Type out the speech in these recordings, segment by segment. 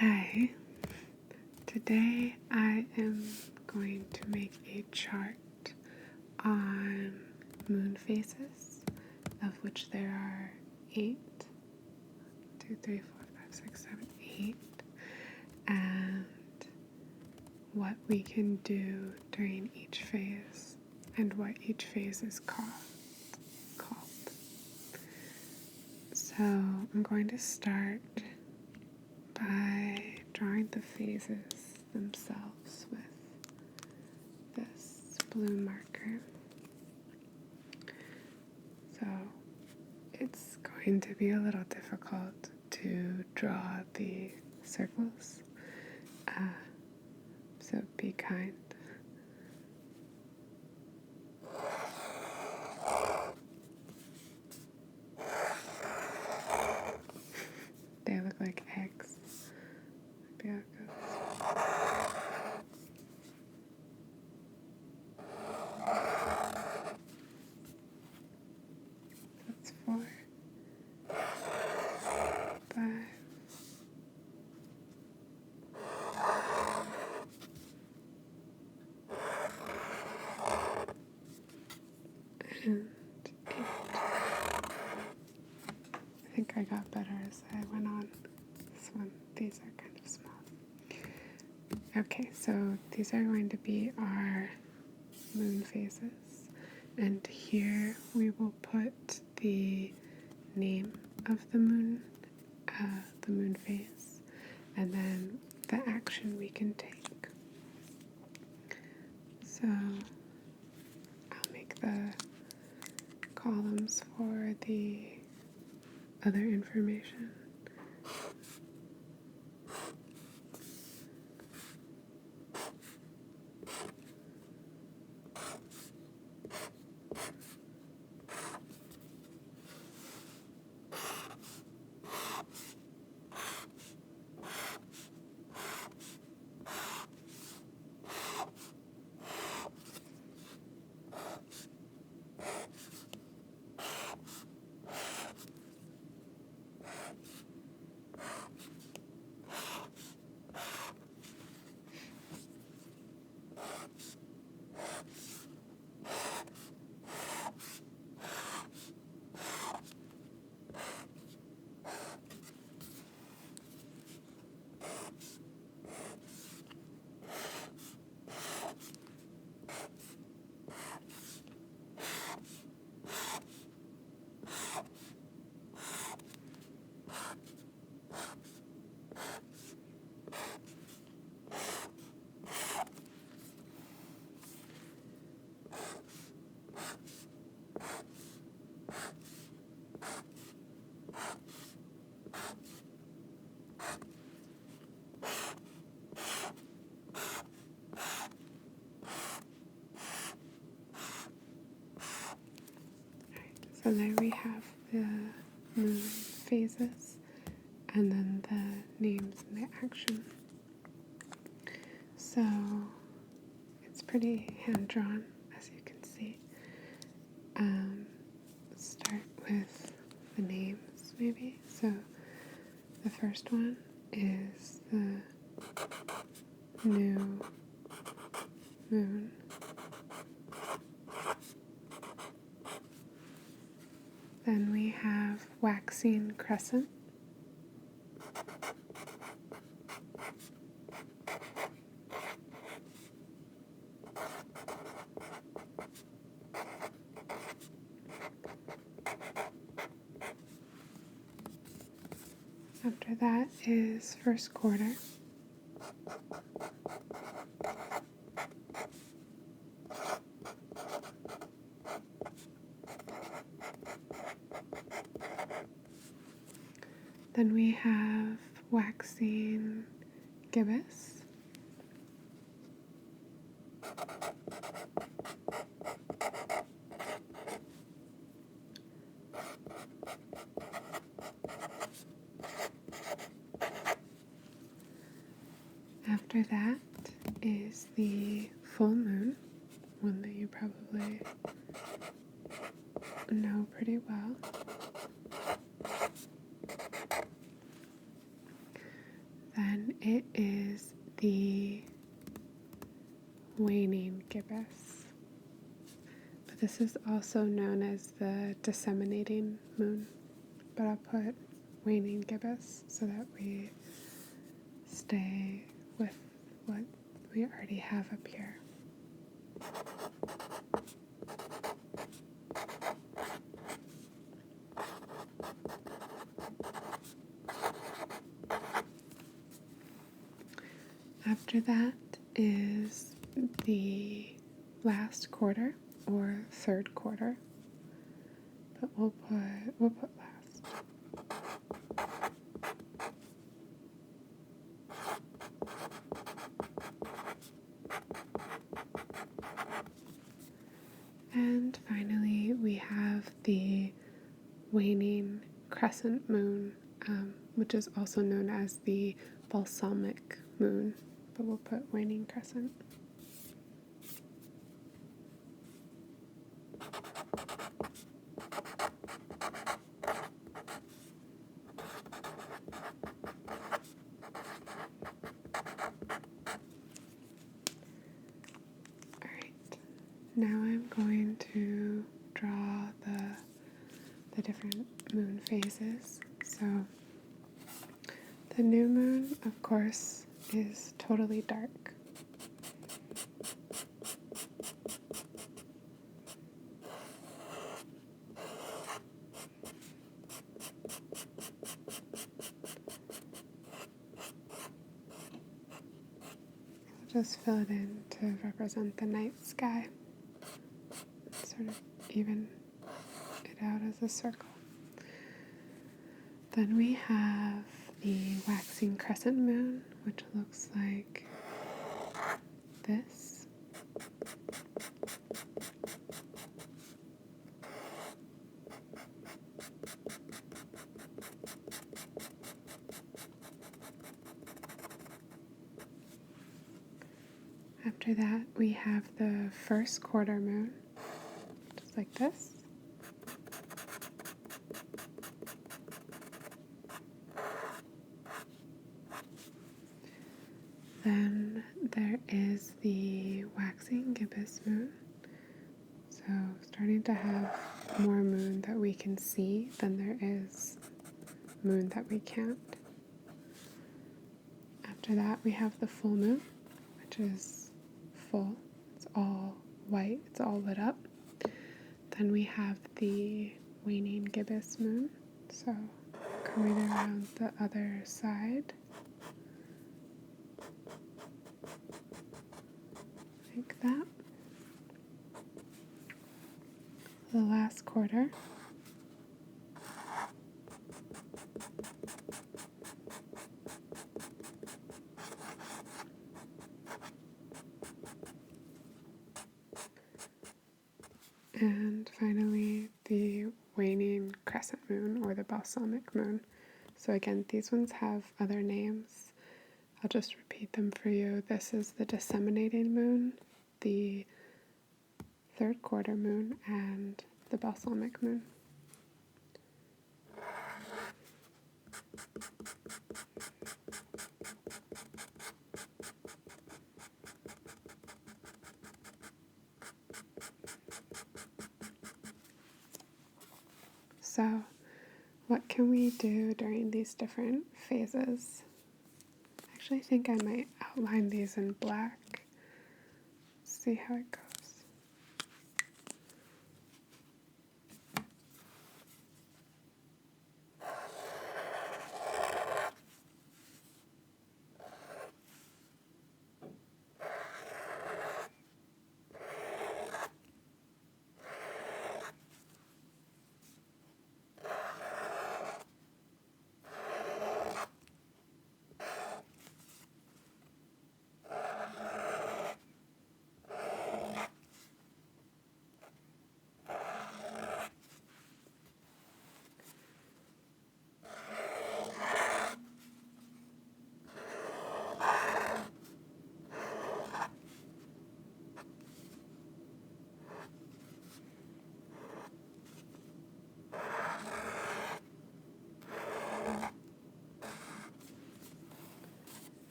Hi, today I am going to make a chart on moon phases, of which there are 8, 2, 3, 4, 5, 6, 7, 8, and what we can do during each phase and what each phase is called. So I'm going to start by drawing the phases themselves with this blue marker. So it's going to be a little difficult to draw the circles, so be kind. They look like eggs. Maybe I'll go. That's 4, 5, and 8. I think I got better as I went on. This one, these are kind of small. Okay, so these are going to be our moon phases, and here we will put the name of the moon phase, and then the action we can take. So I'll make the columns for the other information. So there we have the moon phases and then the names and the action. So it's pretty hand-drawn, as you can see. Start with the names, maybe. So the first one is the new moon. Then we have waxing crescent. After that is first quarter. Then we have waxing gibbous. After that is the full moon, one that you probably know pretty well. Then it is the waning gibbous. But this is also known as the disseminating moon. But I'll put waning gibbous so that we stay with what we already have up here. After that is the last quarter or third quarter, but we'll put last. And finally, we have the waning crescent moon, which is also known as the balsamic moon, but we'll put waning crescent. Alright, now I'm going to draw the different moon phases. So the new moon, of course, is totally dark. I'll just fill it in to represent the night sky. Sort of even it out as a circle. Then we have the waxing crescent moon, which looks like this. After that, we have the first quarter moon, just like this. Then there is the waxing gibbous moon. So starting to have more moon that we can see than there is moon that we can't. After that, we have the full moon, which is full. It's all white, it's all lit up. Then we have the waning gibbous moon. So coming around the other side. Like that. The last quarter. And finally, the waning crescent moon or the balsamic moon. So again, these ones have other names. I'll just repeat them for you. This is the disseminating moon, the third quarter moon, and the balsamic moon. So, what can we do during these different phases? Actually, I think I might outline these in black. See how it goes.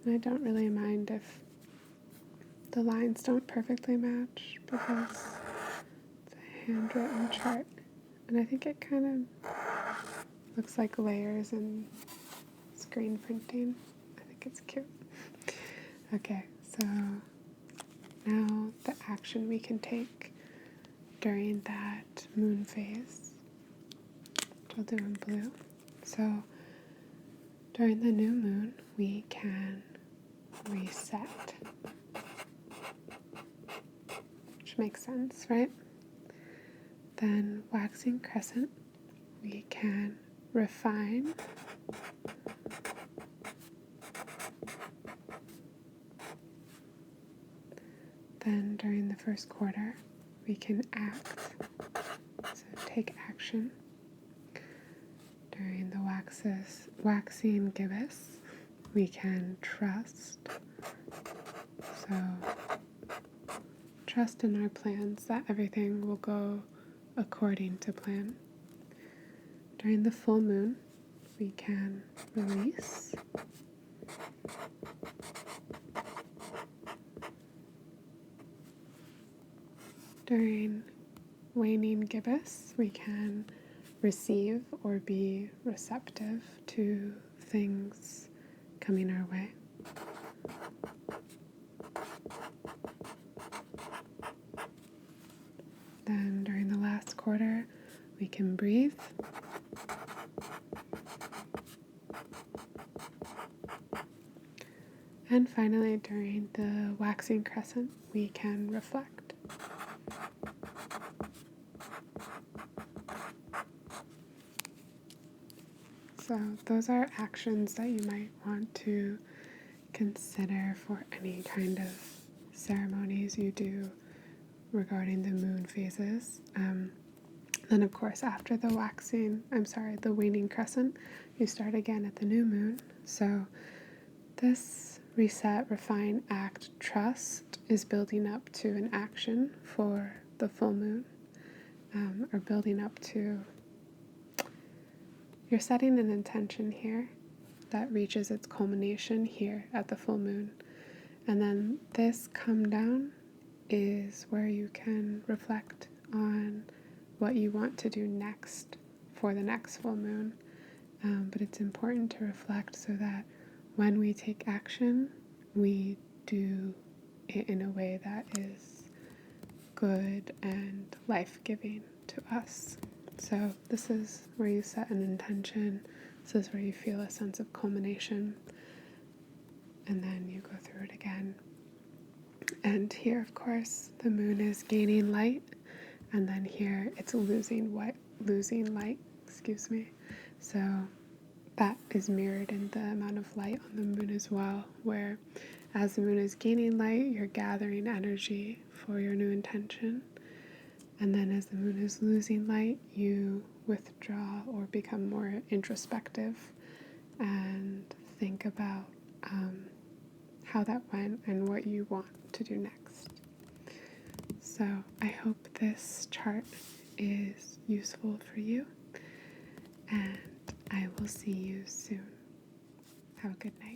And I don't really mind if the lines don't perfectly match because it's a handwritten chart. And I think it kind of looks like layers and screen printing. I think it's cute. Okay, so now the action we can take during that moon phase, which I'll do in blue. So during the new moon, we can reset, which makes sense, right? Then waxing crescent, we can refine. Then during the first quarter, we can act, so take action. During the waxing gibbous, we can trust. So trust in our plans that everything will go according to plan. During the full moon, we can release. During waning gibbous, we can receive or be receptive to things coming our way. Then during the last quarter, we can breathe. And finally, during the waxing crescent, we can reflect. So those are actions that you might want to consider for any kind of ceremonies you do regarding the moon phases. Then of course after the waning crescent, you start again at the new moon. So this reset, refine, act, trust is building up to an action for the full moon, or building up to, you're setting an intention here that reaches its culmination here at the full moon. And then this come down is where you can reflect on what you want to do next for the next full moon. But it's important to reflect so that when we take action, we do it in a way that is good and life-giving to us. So this is where you set an intention. This is where you feel a sense of culmination. And then you go through it again. And here, of course, the moon is gaining light. And then here it's losing light, So that is mirrored in the amount of light on the moon as well, where as the moon is gaining light, you're gathering energy for your new intention. And then as the moon is losing light, you withdraw or become more introspective and think about how that went and what you want to do next. So I hope this chart is useful for you, and I will see you soon. Have a good night.